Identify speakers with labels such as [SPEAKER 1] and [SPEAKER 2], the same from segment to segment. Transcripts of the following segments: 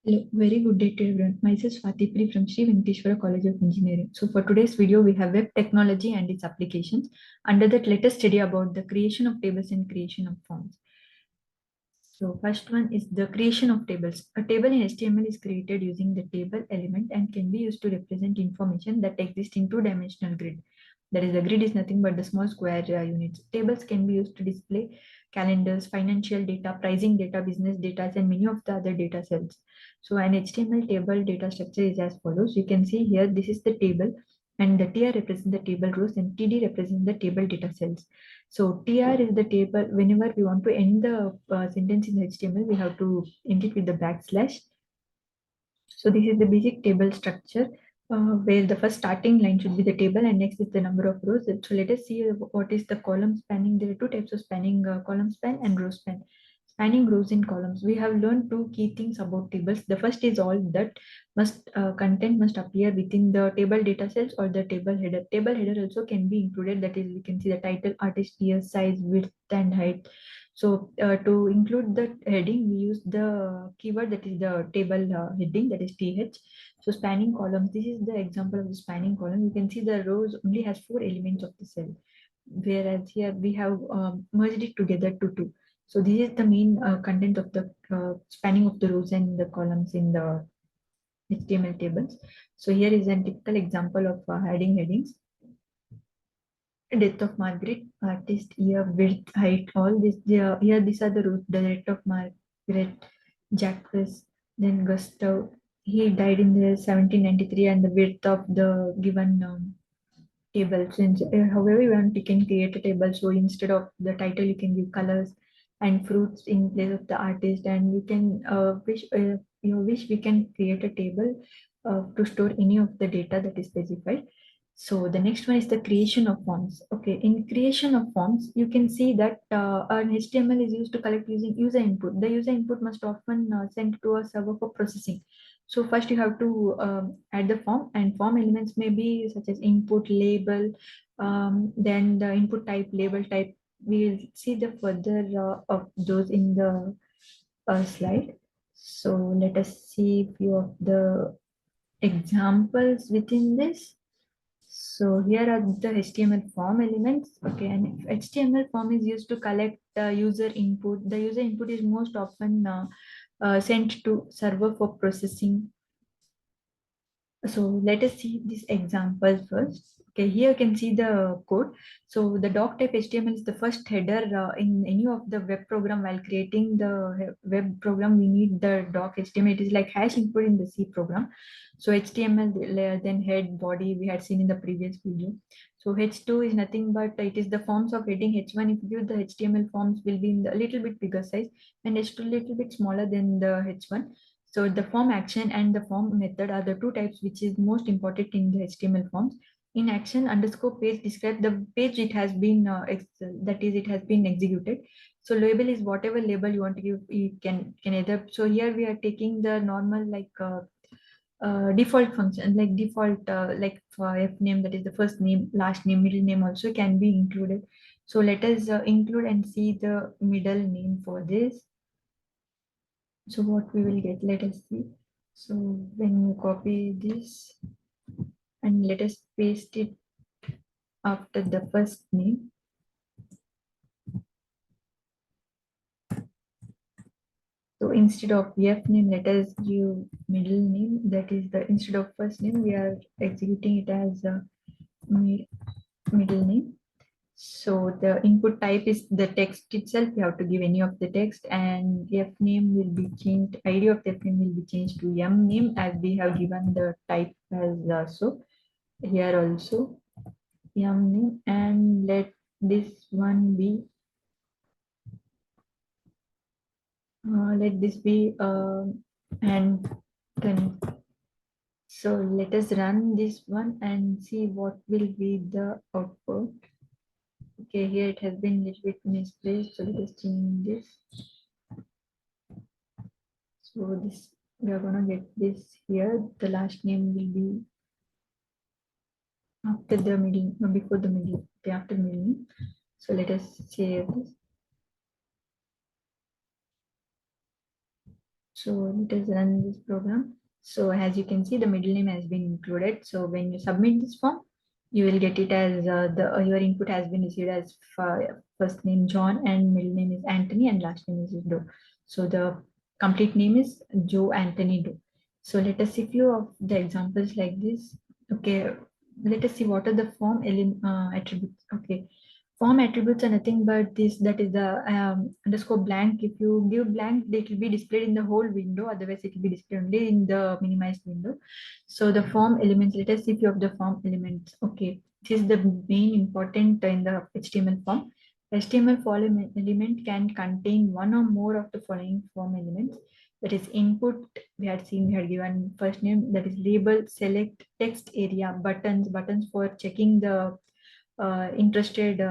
[SPEAKER 1] Hello, very good day to everyone. Myself Swathi.P from Sri Venkateshwara College of Engineering. So for today's video, we have web technology and its applications. Under that, let us study about the creation of tables and creation of forms. So first one is the creation of tables. A table in HTML is created using the table element and can be used to represent information that exists in two-dimensional grid. That is, the grid is nothing but the small square units. Tables can be used to display calendars, financial data, pricing data, business data, and many of the other data sets. So an HTML table data structure is as follows. You can see here, this is the table, and the TR represents the table rows and TD represents the table data cells. So TR is the table. Whenever we want to end the sentence in HTML, we have to end it with the backslash. So this is the basic table structure where the first starting line should be the table and next is the number of rows. So let us see what is the column spanning. There are two types of spanning, column span and row span. Spanning rows in columns. We have learned two key things about tables. The first is all that content must appear within the table data cells or the table header. Table header also can be included. That is, we can see the title, artist, year, size, width, and height. So to include the heading, we use the keyword that is the table heading, that is TH. So spanning columns, this is the example of the spanning column. You can see the rows only has four elements of the cell, whereas here we have merged it together to two. So this is the main content of the spanning of the rows and the columns in the HTML tables. So here is a typical example of adding headings. Death of Margaret, artist, year, width, height, all this. Here, these are the root. The death of Margaret, Jacques, then Gustav. He died in the 1793, and the width of the given table. Since however you want, you can create a table. So instead of the title, you can give colors and fruits in place of the artist, and you can wish we can create a table to store any of the data that is specified. So the next one is the creation of forms. Okay, in creation of forms, you can see that an HTML is used to collect using user input. The user input must often send to a server for processing. So first you have to add the form, and form elements may be such as input, label, then the input type, label type. We'll see the further of those in the slide. So let us see few of the examples within this. So here are the HTML form elements. Okay, and HTML form is used to collect user input. The user input is most often sent to server for processing. So let us see this example first. Okay, here you can see the code. So the doc type HTML is the first header in any of the web program. While creating the web program, we need the doc HTML. It is like hash input in the C program. So HTML, then head, body, we had seen in the previous video. So H2 is nothing but it is the forms of heading. H1, if you the HTML forms will be in the little bit bigger size, and H2 little bit smaller than the H1. So the form action and the form method are the two types which is most important in the HTML forms. In action underscore page describe the page it has been that is it has been executed. So label is whatever label you want to give. You can either. So here we are taking the normal like default function like default like for F name, that is the first name, last name, middle name also can be included. So let us include and see the middle name for this. So what we will get, let us see. So when you copy this and let us paste it after the first name. So instead of F name, let us give middle name. That is the instead of first name, we are executing it as a middle name. So the input type is the text itself. You have to give any of the text, and F name will be changed. ID of the F name will be changed to M name as we have given the type as so. Here also M name, and let this one be. Let this be and then. So let us run this one and see what will be the output. Okay, here it has been a little bit misplaced, so let us change this. So this we are gonna get this here. The last name will be after the middle, no, before the middle, okay, after middle name. So let us save this. So let us run this program. So as you can see, the middle name has been included. So when you submit this form, you will get it as your input has been received as first name John and middle name is Anthony and last name is Doe. So the complete name is Joe Anthony Doe. So let us see few of the examples like this. Okay, let us see what are the form attributes. Okay, form attributes are nothing but this, that is the underscore blank. If you give blank, it will be displayed in the whole window. Otherwise, it will be displayed only in the minimized window. So the form elements, let us see few of the form elements. Okay, this is the main important in the HTML form. HTML form element can contain one or more of the following form elements. That is input. We had given first name. That is label, select, text area, buttons for checking the interested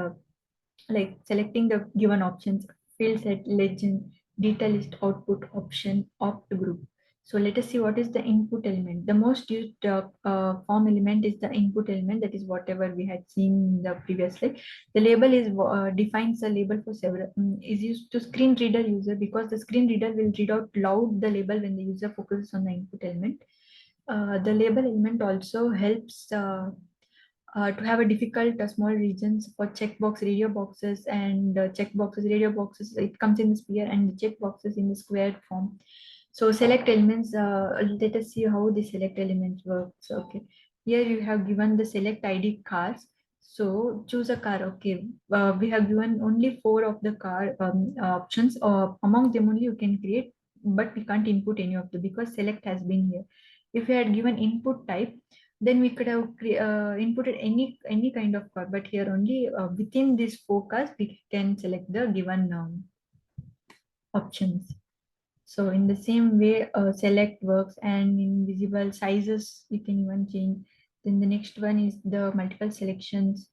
[SPEAKER 1] like selecting the given options, field set, legend, detail list, output option, opt group. So let us see what is the input element. The most used form element is the input element. That is whatever we had seen in the previous slide. The label is defines a label for several is used to screen reader user because the screen reader will read out loud the label when the user focuses on the input element. The label element also helps to have a difficult small regions for checkbox radio boxes and checkboxes radio boxes. It comes in the sphere and the checkboxes in the squared form. So select elements. Let us see how the select elements works. Okay, here you have given the select ID cars. So choose a car. Okay, we have given only four of the car options. Among them only you can create, but we can't input any of them because select has been here. If you had given input type, then we could have inputted any kind of car. But here only within this forecast we can select the given options. So in the same way, select works and invisible sizes we can even change. Then the next one is the multiple selections,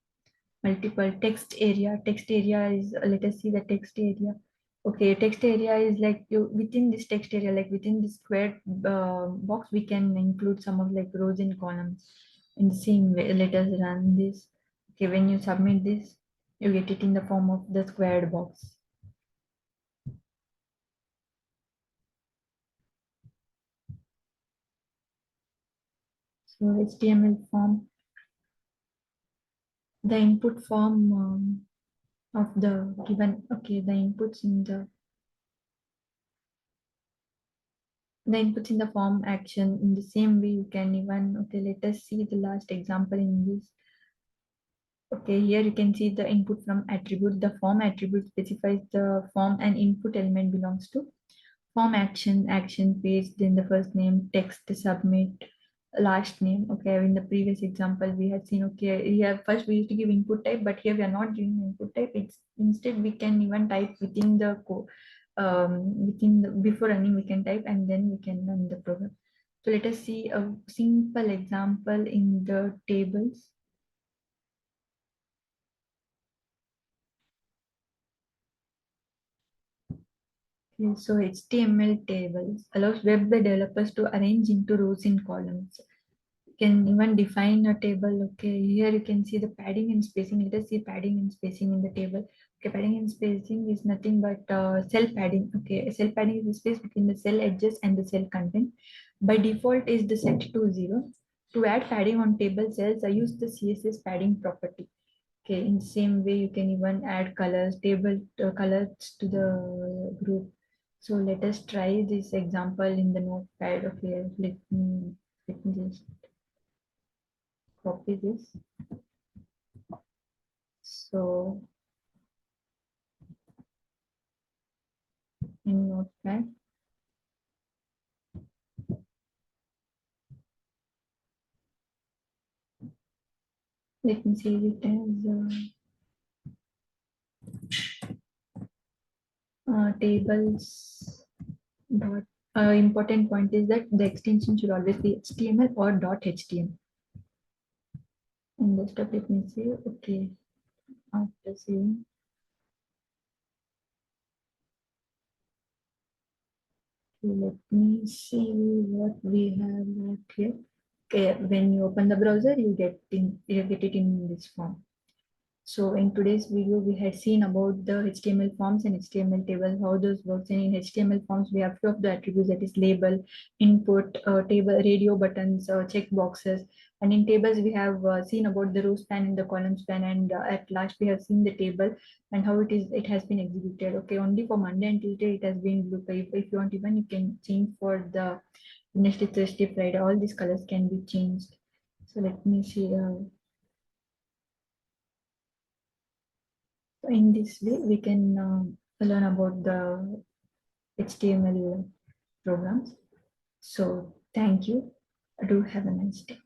[SPEAKER 1] multiple text area. Text area is let us see the text area. Okay, text area is like you within this text area, like within this square box, we can include some of like rows and columns. In the same way, let us run this. Okay, when you submit this, you get it in the form of the squared box. So HTML form, the input form of the given, okay, the inputs in the form action. In the same way you can even, okay, let us see the last example in this. Okay, here you can see the input from attribute. The form attribute specifies the form and input element belongs to. Form action page, then the first name, text, submit, last name. Okay, in the previous example we had seen, okay, here first we used to give input type, but here we are not giving input type. It's instead we can even type within the code, within the, before running we can type and then we can run the program. So let us see a simple example in the tables. Okay, so HTML tables allows web developers to arrange into rows in columns. Can even define a table. Okay, here you can see the padding and spacing. Let us see padding and spacing in the table. Okay, padding and spacing is nothing but cell padding. Okay, cell padding is the space between the cell edges and the cell content. By default is the set to 0. To add padding on table cells, I use the CSS padding property. Okay, in the same way you can even add colors, table colors to the group. So let us try this example in the notepad. Okay, let me just copy this. So in Notepad, let me save it as tables. Dot. Important point is that the extension should always be HTML or .html. And the step, let me see. Okay, after saving, let me see what we have left here. Okay, when you open the browser, you get it in this form. So in today's video, we had seen about the HTML forms and HTML tables, how those works. And in HTML forms, we have few of the attributes, that is label, input, table, radio buttons, check boxes. And in tables, we have seen about the row span and the column span. And at last, we have seen the table and how it has been executed. Okay, only for Monday and Tuesday, it has been blue. If you want, even you can change for the Wednesday, Thursday, Friday. All these colors can be changed. So let me see. In this way, we can learn about the HTML programs. So thank you. Do have a nice day.